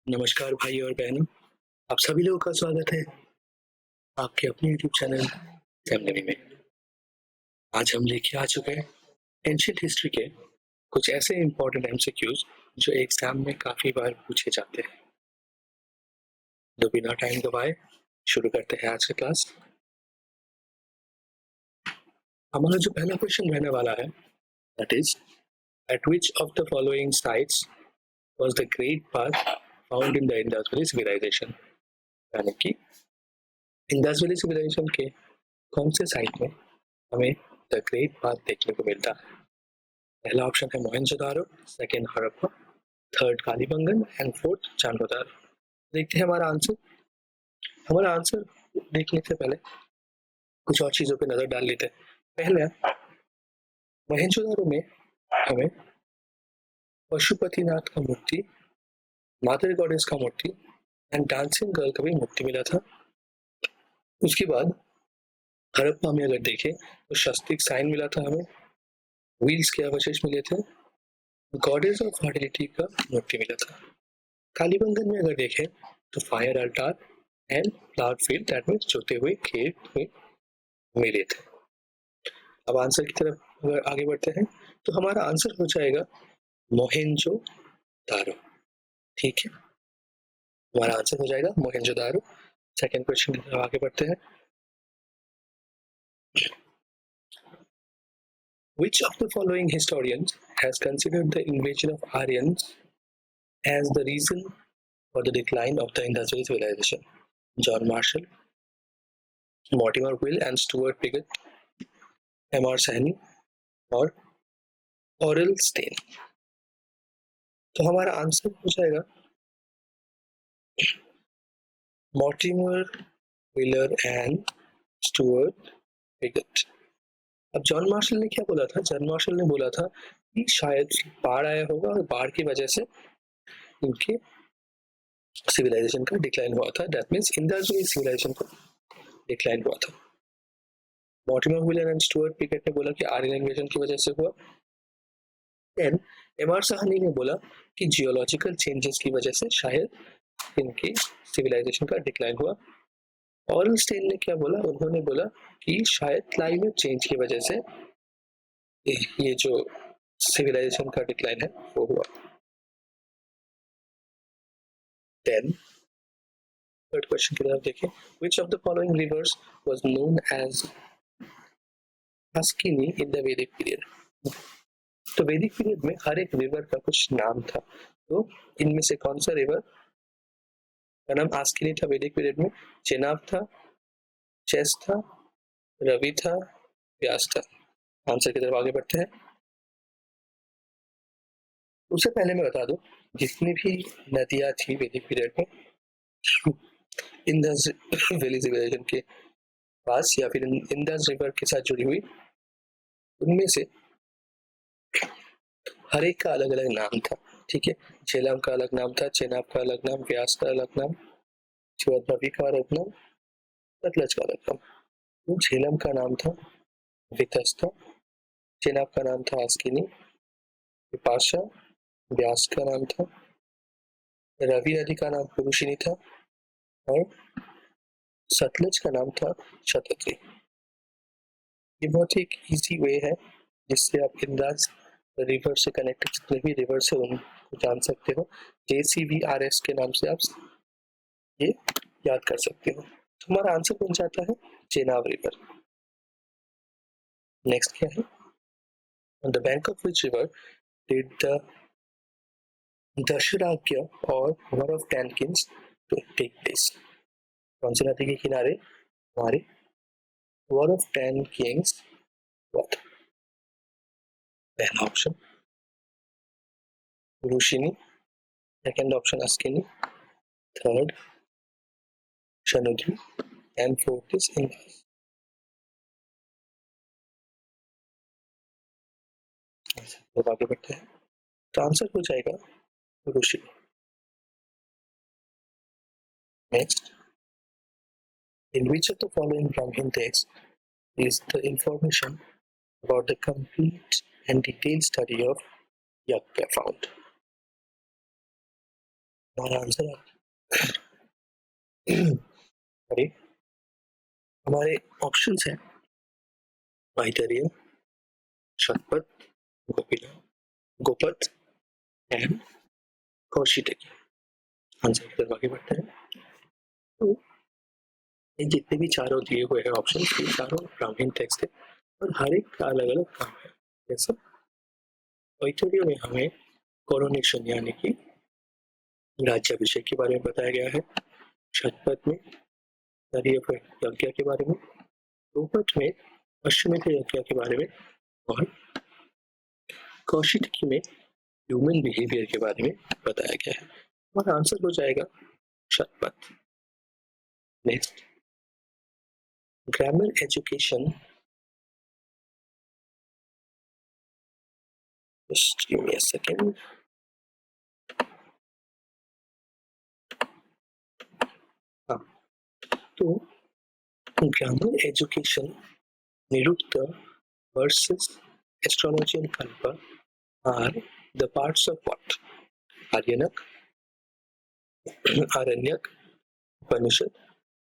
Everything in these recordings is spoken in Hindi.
नमस्कार भाई और बहनों, आप सभी लोगों का स्वागत है आपके अपने यूट्यूब चैनल फैमिली में। आज हम लेके आ चुके हैं एंशिएंट हिस्ट्री के कुछ ऐसे इंपॉर्टेंट एमसीक्यूज जो एग्जाम में काफी बार पूछे जाते हैं। तो बिना टाइम गवाए शुरू करते हैं आज का क्लास। हमारा जो पहला क्वेश्चन रहने वाला है that is at which of the following sites was the great bath found in the Indus valley civilisation. यानी कि इंडस वैली सिविलाइजेशन के कौन से साइट में हमें द ग्रेट पाथ देखने को मिलता है। पहला ऑप्शन है Mohenjodaro, second Harappa, third Kalibangan and fourth Chanhudaro. देखते हैं हमारा आंसर। हमारा आंसर देखने से पहले कुछ और चीजों पे नजर डाल लेते हैं। पहले मोहनजोदारो में हमें पशुपतिनाथ का मूर्ति, मदर गॉडेस का मूर्ति एंड डांसिंग गर्ल का भी मूर्ति मिला था। उसके बाद हड़प्पा में अगर देखें तो शस्तिक साइन मिला था, हमें व्हील्स के अवशेष मिले थे, गॉडेस ऑफ फर्टिलिटी का मूर्ति मिला था। कालीबंगन में अगर देखें तो fire Alt and flower field that means जोते हुए खेत में मिले थे। अब आंसर की तरफ अगर आगे बढ़ते हैं तो हमारा आंसर हो जाएगा मोहेंजोदारो। ठीक है, हमारा आंसर हो जाएगा मोहेंजोदारो। सेकंड क्वेश्चन की तरफ आगे बढ़ते हैं। Which of the following historians has considered the invasion of Aryans as the reason for the decline of the Indus Valley civilization? John Marshall, Mortimer Will and Stuart Piggott, M.R. Sahney और ऑरल स्टेन। तो हमारा आंसर हो जाएगा Mortimer Wheeler and Stuart Piggott. अब जॉन मार्शल ने क्या बोला था? जॉन मार्शल ने बोला था कि शायद बाढ़ आया होगा और बाढ़ की वजह से इनके सिविलाइजेशन का डिक्लाइन हुआ था। That means Indus valley civilisation का डिक्लाइन हुआ था। Mortimer Wheeler and Stuart Piggott ने बोला कि आर्यन इन्वेजन की वजह से हुआ। देन एमआर साहनी ने बोला कि जियोलॉजिकल चेंजेस की वजह से शायद इनकी सिविलाइजेशन का डिक्लाइन हुआ। ऑरल स्टेन ने क्या बोला? उन्होंने बोला कि शायद क्लाइमेट चेंज की वजह से ये जो सिविलाइजेशन का डिक्लाइन है वो हुआ। देन थर्ड क्वेश्चन की तरफ देखें। Which of the following rivers was known as Asikni in the Vedic period? तो वैदिक पीरियड में हर एक रिवर का कुछ नाम था, तो इनमें से कौन सा रिवर का नाम आस्किनी था वैदिक पीरियड में? चेनाब था, चेस था, रवि था, व्यास था। आंसर की तरफ आगे बढ़ते हैं। उससे पहले मैं बता दूं, जितनी भी नदियां थी वैदिक पीरियड में इंडस वैली सिविलाइजेशन के पास या फिर इंडस रिवर के साथ जुड़ी हुई, उनमें से हर एक का अलग अलग नाम था। ठीक है, झेलम का अलग नाम था, चेनाब का अलग नाम, व्यास का अलग नाम, रवि का अलग नाम, सतलज का अलग नाम। तो झेलम का नाम था वितस्ता, चेनाब का नाम था आस्किनी, विपाशा, व्यास का नाम था, रवि नदी का नाम पुरुषिनी था और सतलज का नाम था शतद्री। ये बहुत ही एक इजी वे है जिससे आप इंडस रिवर से कनेक्टेड जितने भी रिवर है उनको जान सकते हो। JCVRS के नाम से आप ये याद कर सकते हो। तो हमारा आंसर बन जाता है चेनाब रिवर। नेक्स्ट क्या है? On the bank of which river did the Dasharajya or war of 10 kings take place? कौन सी नदी के किनारे हमारे वॉर ऑफ 10 किंग्स हुआ था? पहला option Parushni, second option Asikni, third Shutudri and fourth is Indus. तो आगे बढ़ते हैं। तो आंसर हो जाएगा Parushni. Next, in which of the following Brahmin texts is the information about the complete and detailed study of Yagya found? हमारा आंसर अरे हमारे ऑप्शंस हैं मैत्रेय, शतपथ, गोपीनाथ, गोपथ एंड कौशिक। आंसर की तरफ आगे बढ़ते हैं। तो ये जितने भी चारों दिए हुए हैं ऑप्शन, ये चारों ब्राह्मण टेक्स्ट है और हर एक का अलग अलग काम है। जैसे मैत्रेय में हमें कोरोनेशन यानी कि राज्याभिषेक के बारे में बताया गया है, शतपथ में यज्ञ के बारे में, गोपथ में अश्वमेध यज्ञ के बारे में और कौशिकी में ह्यूमन बिहेवियर के बारे में बताया गया है। हमारा आंसर हो जाएगा Shatapatha. Next, grammar education, just give me a second। हाँ, तो grammar education, Nirukta versus astrology and kalpa are the parts of what? Aryanak, Aranyak, Upanishad,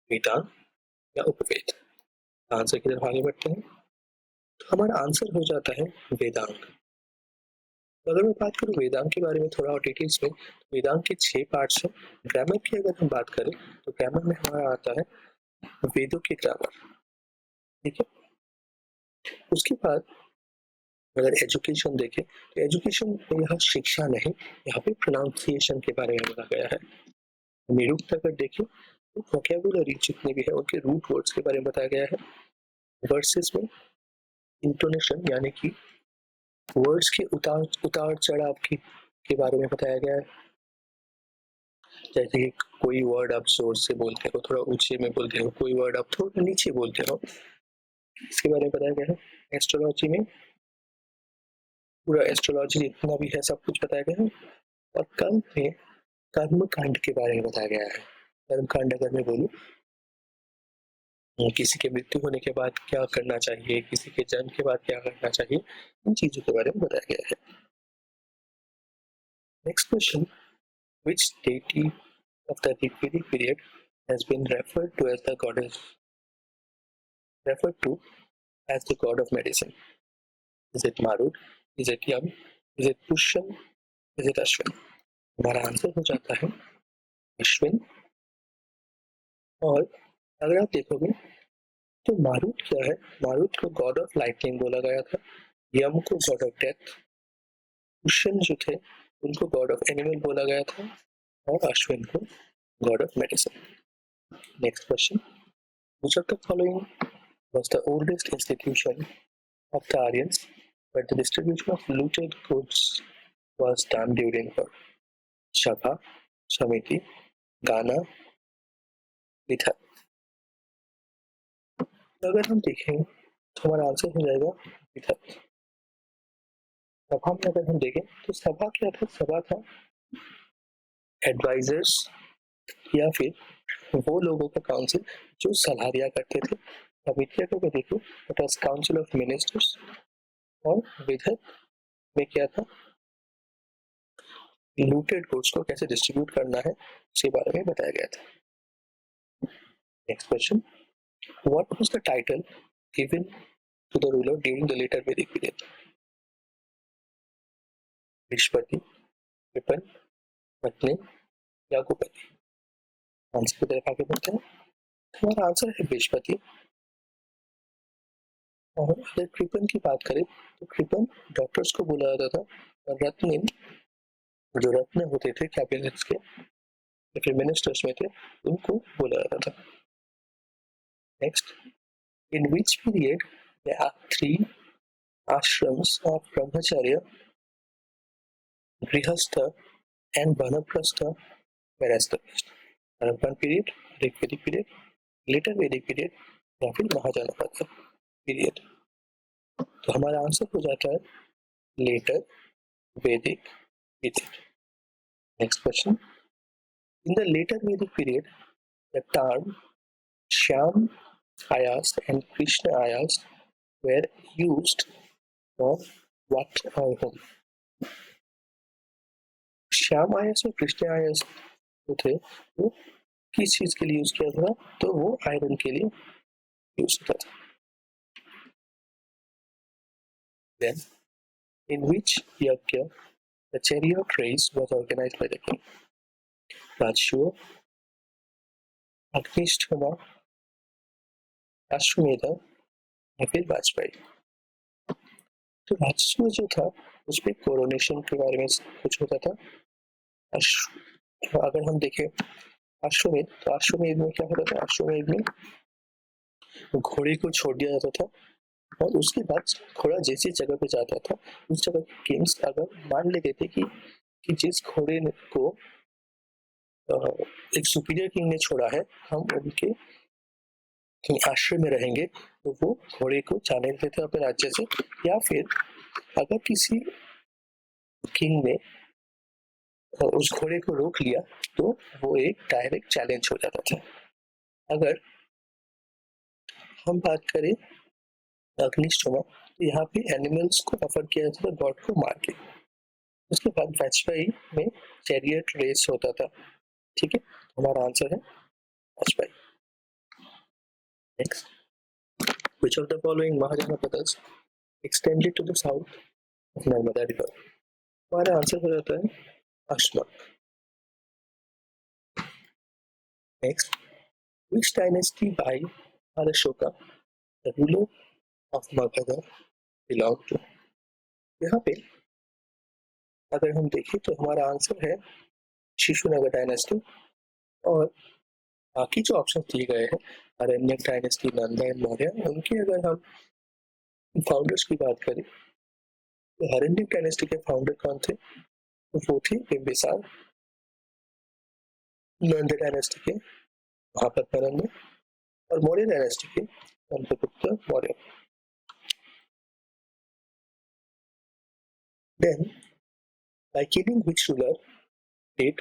वेदांत या उपवेद। आंसर की तरफ आगे बढ़ते हैं। तो हमारा आंसर हो जाता है वेदांग। तो अगर मैं बात करूँ वेदांग के बारे में थोड़ा और डिटेल्स में, वेदांग के 6 पार्ट्स हैं। ग्रामर की अगर हम बात करें तो ग्रामर में हमारा आता है वेदों की ग्रामर, ठीक है। उसके बाद अगर एजुकेशन देखें तो एजुकेशन में यहाँ शिक्षा नहीं, यहाँ पे प्रोनाउंसिएशन के बारे में बोला गया है। निरुक्त अगर देखें तो वोकैबुलरी जितने भी है उनके रूट वर्ड्स के बारे में बताया गया है। वर्सेस में इंटोनेशन यानी कि वर्ड्स के उतार चढ़ाव के बारे में बताया गया है। जैसे कि कोई वर्ड आप जोर से बोलते हो, थोड़ा ऊंचे में बोलते हो, कोई वर्ड आप थोड़ा नीचे बोलते हो, इसके बारे में बताया गया है। एस्ट्रोलॉजी में पूरा एस्ट्रोलॉजी जितना भी है सब कुछ बताया गया है। और कर्म में कर्म कांड के बारे में बताया गया है। कर्म कांड अगर मैं बोलूँ, किसी के मृत्यु होने के बाद क्या करना चाहिए, किसी के जन्म के बाद क्या करना चाहिए, इन चीजों के बारे में बताया गया है। Next question, which deity of the Rigvedic period has been referred to as the god of medicine? Is it Marud? Is it Yam? Is it Pushyan? Is it Ashwin? हमारा आंसर हो जाता है अश्विन। और अगर आप देखोगे तो मारुत क्या है, मारुत को गॉड ऑफ लाइटनिंग बोला गया था, यम को गॉड ऑफ डेथ, पुष्यन जो थे उनको गॉड ऑफ एनिमल बोला गया था और अश्विन को God of medicine. Next question, which of the following was the oldest institution of the Aryans but the distribution of looted goods was done during her? Shabha, Samiti, गाना, विथक। अगर हम देखें तो हमारा आंसर हो जाएगा विथक। सभा में अगर हम देखें तो सभा क्या था, सभा था एडवाइजर्स या फिर वो लोगों का काउंसिल जो सलाह दिया करते थे। समितिया को देखो, it was council of ministers. और विधक में क्या था, लूटेड गुड्स को कैसे डिस्ट्रीब्यूट करना है उसके बारे में बताया गया था। Next question, what was the title given to the ruler during the later Vedic period? Vishpati, विपिन, पत्नी या गोपति। आंसर की तरफ आगे बढ़ते हैं। हमारा आंसर है विष्पति। और अगर कृपन की बात करें तो कृपन डॉक्टर्स को बोला जाता था और रत्निन जो रत्न होते थे कैबिनेट्स के या फिर मिनिस्टर्स में थे उनको बोला जाता था। Next, in which period there are 3 ashrams of Brahmacharya, Grihastha and Vanaprastha were established? Harappan period, Rigvedic period, later Vedic period या फिर महाजनपद पीरियड। तो हमारा आंसर हो जाता है letter Vedic period. Next question. In the later Vedic period, the term Shyam Ayas and Krishna Ayas were used for what or whom? Shyam आयस और कृष्ण आयस जो थे वो किस चीज के लिए यूज किया था, तो वो आयरन के लिए यूज होता था। Then, in which yajna the chariot race was organized by the king? Rajshua, अग्निष्ठोमा, Ashvamedha या फिर वाजपेयी। तो राजसूय जो था उसमें कोरोनेशन के बारे में कुछ होता था। अगर हम देखें अश्वमेध, तो अश्वमेध में क्या होता था, अश्वमेध में घोड़े को छोड़ दिया जाता था और उसके बाद घोड़ा जैसी जगह पे जाता था उस जगह के किंग्स अगर मान लेते थे कि जिस घोड़े को एक सुपीरियर किंग ने छोड़ा है, हम उनके आश्रय में रहेंगे, तो वो घोड़े को जाने देते थे अपने राज्य से। या फिर अगर किसी किंग ने उस घोड़े को रोक लिया तो वो एक डायरेक्ट चैलेंज हो जाता था। अगर हम बात करें अग्निष्टोमा, तो यहाँ पे एनिमल्स को ऑफर किया जाता था गॉड को मार के। उसके बाद वाजपेयी में चैरियट रेस होता था। ठीक है, हमारा आंसर है Vajpayee. Next, which of the following Mahajanapadas extended to the south of Narmada river? हमारा आंसर हो जाता है Ashok. Next, which dynasty by Ashoka the ruler of Magadha belong to? यहाँ पे अगर हम देखें तो हमारा आंसर है शिशुनगर डायनेस्टी। और बाकी जो ऑप्शन दिए गए हैं अरण्यक डायनेस्टी, नंदा एंड मौर्य, उनके अगर हम फाउंडर्स की बात करें तो अरण्यक डायनेस्टी के फाउंडर कौन थे, तो वो थे बिम्बिसार। नंदा डायनेस्टी के महापद्मा नंदा और मौर्य डायनेस्टी के Chandragupta Maurya. Then, by killing which ruler did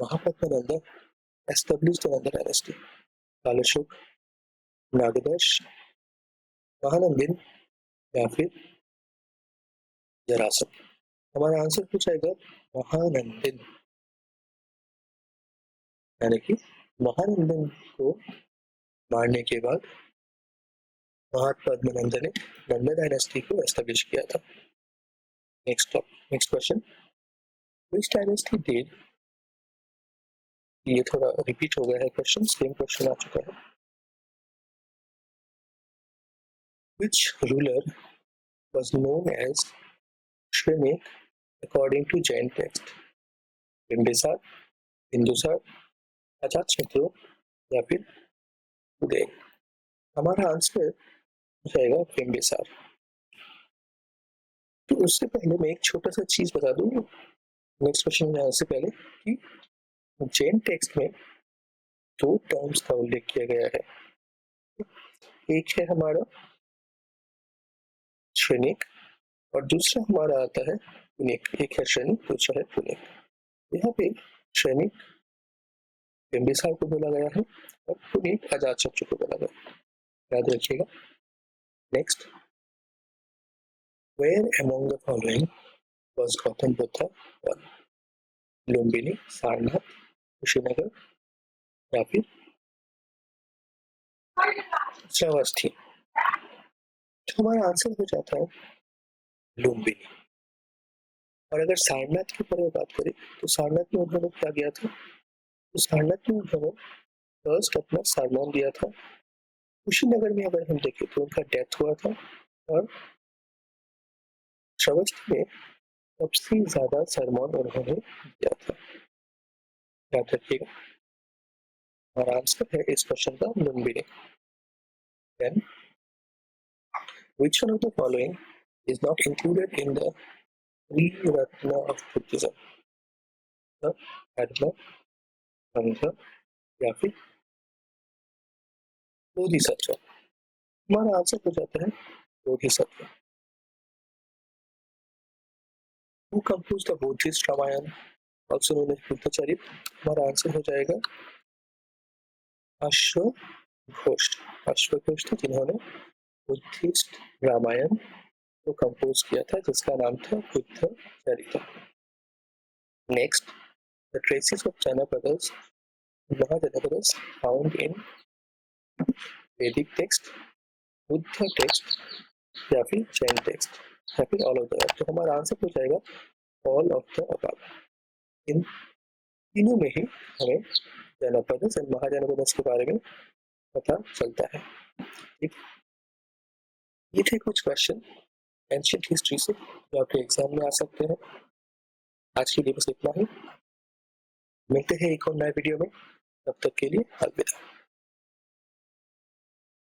Mahapadma Nanda establish the Nanda dynasty? कालशोक, नागदर्श, Mahanandin या फिर जरासंध? हमारा आंसर हो जाएगा महानंदिन। यानी कि महानंदिन को मारने के बाद महापद्मा नंदा ने नंदा डायनेस्टी को एस्टेब्लिश किया था। Next question, which dynasty did, ये थोड़ा रिपीट हो गया है क्वेश्चन, सेम क्वेश्चन आ चुका है। Which ruler was known as Shrenik according to Jain text? Bimbisara, Bindusara, Ajatashatru या फिर उदय? हमारा आंसर हो जाएगा बिंबिसार। तो उससे पहले मैं एक छोटा सा चीज बता दूं नेक्स्ट क्वेश्चन में आने से पहले कि जैन टेक्स्ट में दो टर्म्स का उल्लेख किया गया है। एक है हमारा श्रेनिक और दूसरा हमारा आता है पुनिक। एक है श्रेनिक, दूसरा है पुनिक। यहाँ पे श्रेनिक बिंबिसार को बोला गया है और पुनिक अजातशत्रु को बोला गया, याद रखिएगा। Next, where among the following was Gautam Buddha born? Lumbini, Sarnath, Kushinagar या फिर श्रावस्ती? तो हमारा आंसर हो जाता है लुम्बिनी। और अगर सारनाथ के बारे में बात करें तो सारनाथ में उन्होंने क्या किया था, तो सारनाथ में उन्होंने फर्स्ट अपना सरमन दिया था। कुशीनगर में अगर हम देखें तो उनका डेथ हुआ था और श्रावस्ती में सबसे ज्यादा सरमन उन्होंने दिया था, याद रखिएगा। और आंसर है इस क्वेश्चन का Lumbini. Then, which one of the following is not included in the three Ratna of Buddhism? The Dharma, Sangha या फिर बोधिसत्व? हमारा आंसर हो जाता है Bodhisattva. Who composed the Buddhist Ramayana, also known as Buddhacharita? हमारा आंसर हो जाएगा अश्वघोष। अश्वघोष थे जिन्होंने बुद्धिस्ट रामायण को कंपोज किया था जिसका नाम था Buddhacharita. Next, The traces of Janapadas, Mahajanapadas found in Vedic text, Buddha text या फिर जैन टेक्स्ट या फिर ऑल ऑफ द अबव। तो हमारा आंसर हो जाएगा ऑल ऑफ द अबव। इन तीनों में ही हमें जनपदस और महाजनपदस के बारे में पता चलता है। ठीक, ये थे कुछ क्वेश्चन एंशिएंट हिस्ट्री से जो आपके एग्जाम में आ सकते हैं। आज के लिए बस इतना ही, मिलते हैं एक और नए वीडियो में, तब तक के लिए अलविदा।